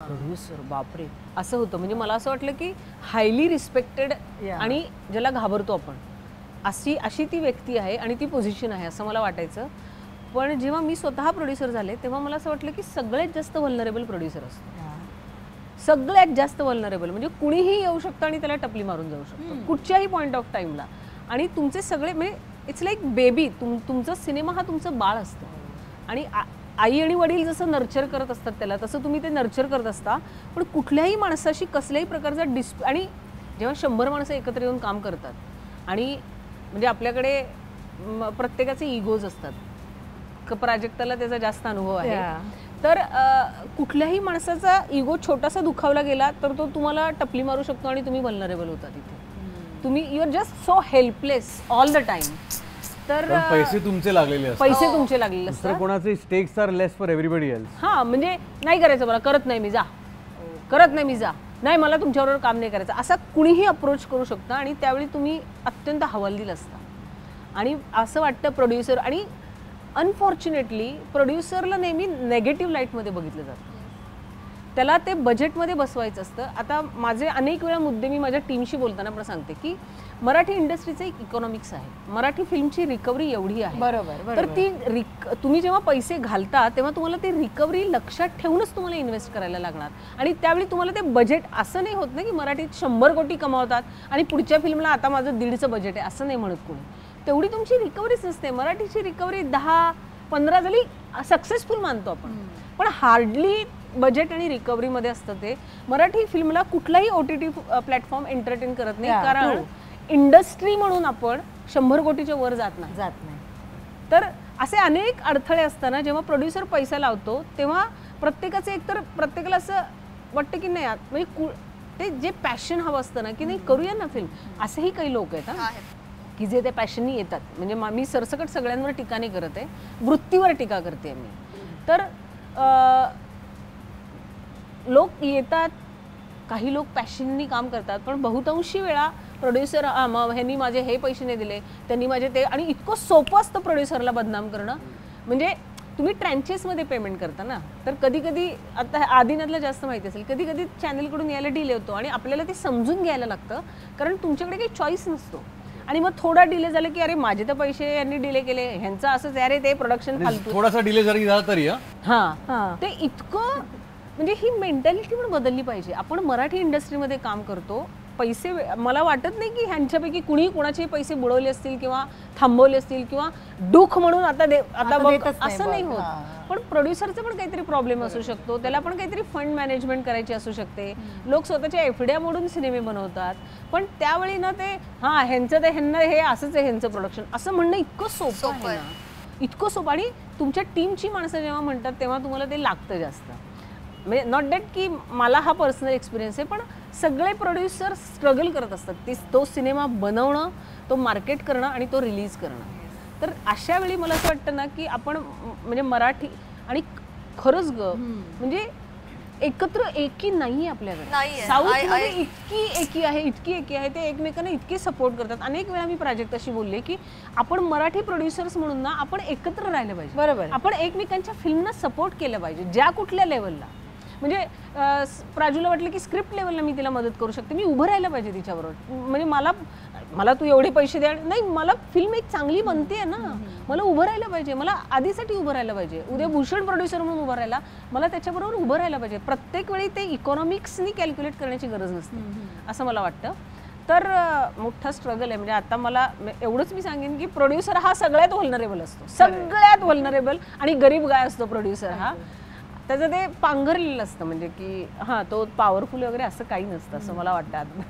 Producer बापरे असं होतं. म्हणजे मला असं वाटलं की हायली रिस्पेक्टेड आणि ज्याला घाबरतो आपण अशी ती व्यक्ती आहे आणि ती पोझिशन आहे असं मला वाटायचं. पण जेव्हा मी स्वतः प्रोड्युसर झाले तेव्हा मला असं वाटलं की सगळ्यात जास्त व्हल्नरेबल प्रोड्युसर असतो. सगळ्यात जास्त व्हल्नरेबल म्हणजे कुणीही येऊ शकतं आणि त्याला टपली मारून जाऊ शकतो कुठच्याही पॉईंट ऑफ टाईमला. आणि तुमचे सगळे म्हणजे इट्स लाईक बेबी. तुमचा सिनेमा हा तुमचं बाळ असतं आणि आई आणि वडील जसं नर्चर करत असतात त्याला तसं तुम्ही ते नर्चर करत असता. पण कुठल्याही माणसाशी कसल्याही प्रकारचा आणि जेव्हा 100 माणसं एकत्र येऊन काम करतात आणि म्हणजे आपल्याकडे प्रत्येकाचे इगोज असतात. प्राजक्ताला त्याचा जास्त अनुभव आहे. तर कुठल्याही माणसाचा इगो छोटासा दुखावला गेला तर तो तुम्हाला टपली मारू शकतो आणि तुम्ही व्हल्नरेबल होता तिथे. तुम्ही you are just so helpless all the time. तर पैसे तुमचे लागलेले असतात. पैसे तुमचे लागलेले असतात. कोणाचे stakes are less for everybody else. हां म्हणजे नाही करायचं मला करत नाही मी जा करत नाही मी जा नाही मला तुमच्याबरोबर काम नाही करायचं असा कुणीही अप्रोच करू शकता. आणि त्यावेळी तुम्ही अत्यंत हवालदिल असता. आणि असं वाटतं प्रोड्युसर आणि अनफॉर्च्युनेटली प्रोड्युसरला नेहमी नेगेटिव्ह लाईटमध्ये बघितलं जातं. त्याला ते बजेटमध्ये बसवायचं असतं. आता माझे अनेक वेळा मुद्दे मी माझ्या टीमशी बोलताना पण सांगते की मराठी इंडस्ट्रीचं एक इकॉनॉमिक्स आहे. मराठी फिल्मची रिकव्हरी एवढी आहे. बरोबर. तर ती तुम्ही जेव्हा पैसे घालता तेव्हा तुम्हाला ती रिकव्हरी लक्षात ठेवूनच तुम्हाला इन्व्हेस्ट करायला लागणार. आणि त्यावेळी तुम्हाला ते बजेट असं नाही होत ना की मराठीत 100 कोटी कमावतात आणि पुढच्या फिल्मला आता माझं 1.5चं बजेट आहे असं नाही म्हणत कोणी. तेवढी तुमची रिकव्हरीच नसते. मराठीची रिकव्हरी 10-15 झाली सक्सेसफुल मानतो आपण. पण हार्डली बजेट आणि रिकव्हरीमध्ये असतं ते. मराठी फिल्मला कुठलाही OTT प्लॅटफॉर्म एंटरटेन करत नाही कारण इंडस्ट्री म्हणून आपण 100 कोटीच्या वर जात नाही. तर असे अनेक अडथळे असताना जेव्हा प्रोड्युसर पैसा लावतो तेव्हा प्रत्येकाचं एकतर प्रत्येकाला असं वाटतं की नाही म्हणजे ते जे पॅशन हवं असतं ना की नाही करूया ना फिल्म. असेही काही लोक आहेत की जे त्या पॅशननी येतात. म्हणजे मी सरसकट सगळ्यांवर टीका नाही करत आहे वृत्तीवर टीका करते मी. तर लोक येतात काही लोक पॅशननी काम करतात पण बहुतांशी वेळा प्रोड्युसर ह्यांनी माझे हे पैसे नाही दिले त्यांनी माझे ते. आणि इतकं सोपं असतं प्रोड्युसरला बदनाम करणं. म्हणजे तुम्ही ट्रँचेसमध्ये पेमेंट करता ना तर कधी कधी आता आदिनाथला जास्त माहिती असेल कधी कधी चॅनलकडून यायला डिले होतो आणि आपल्याला ते समजून घ्यायला लागतं कारण तुमच्याकडे काही चॉईस नसतो. आणि मग थोडा डिले झाला की अरे माझे तर पैसे यांनी डिले केले ह्यांचं असंच अरे ते प्रोडक्शन फालतू. थोडासा डिले जरी झाला तरी ते इतकं म्हणजे ही मेंटॅलिटी पण बदलली पाहिजे. आपण मराठी इंडस्ट्रीमध्ये काम करतो पैसे मला वाटत नाही की ह्यांच्यापैकी कुणी कोणाचे पैसे बुडवले असतील किंवा थांबवले असतील किंवा दुःख म्हणून आता असं नाही होत. पण प्रोड्युसरचा पण काहीतरी प्रॉब्लेम असू शकतो. त्याला पण काहीतरी फंड मॅनेजमेंट करायची असू शकते. लोक स्वतःच्या एफड्या मोडून सिनेमे बनवतात. पण त्यावेळी ना ते ह्यांचं ते ह्यांना हे असंच आहे ह्यांचं प्रोडक्शन असं म्हणणं इतकं सोपं आहे ना इतकं सोपं. आणि तुमच्या टीमची माणसं जेव्हा म्हणतात तेव्हा तुम्हाला ते लागतं जास्त. म्हणजे नॉट दॅट की मला हा पर्सनल एक्सपिरियन्स आहे पण सगळे प्रोड्युसर स्ट्रगल करत असतात तो सिनेमा बनवणं तो मार्केट करणं आणि तो रिलीज करणं. तर अशा वेळी मला असं वाटतं ना की आपण म्हणजे मराठी आणि खरंच म्हणजे एकत्र एकी नाही आपल्याकडे. साऊथमध्ये इतकी एकी आहे ते एकमेकांना इतके सपोर्ट करतात. अनेक वेळा मी प्राजक्ताशी बोलले की आपण मराठी प्रोड्युसर्स म्हणून ना आपण एकत्र राहिलं पाहिजे. बरोबर. आपण एकमेकांच्या फिल्मना सपोर्ट केलं पाहिजे ज्या कुठल्या लेवलला. म्हणजे प्राजूला वाटलं की स्क्रिप्ट लेवलला मी तिला मदत करू शकते मी उभं राहायला पाहिजे तिच्याबरोबर. म्हणजे मला तू एवढे पैसे द्या नाही मला फिल्म एक चांगली बनते ना मला उभं राहायला पाहिजे. मला आधीसाठी उभं राहायला पाहिजे. उद्या भूषण प्रोड्युसर म्हणून उभं राहायला मला त्याच्याबरोबर उभं राहायला पाहिजे. प्रत्येक वेळी ते इकॉनॉमिक्सनी कॅल्क्युलेट करण्याची गरज नसते असं मला वाटतं. तर मोठा स्ट्रगल आहे. म्हणजे आता मला एवढंच मी सांगेन की प्रोड्युसर हा सगळ्यात व्हल्नरेबल असतो. सगळ्यात व्हल्नरेबल आणि गरीब गाय असतो प्रोड्युसर हा. त्याचं ते पांघरलेलं असतं म्हणजे की तो पॉवरफुल वगैरे असं काही नसतं असं मला वाटतं.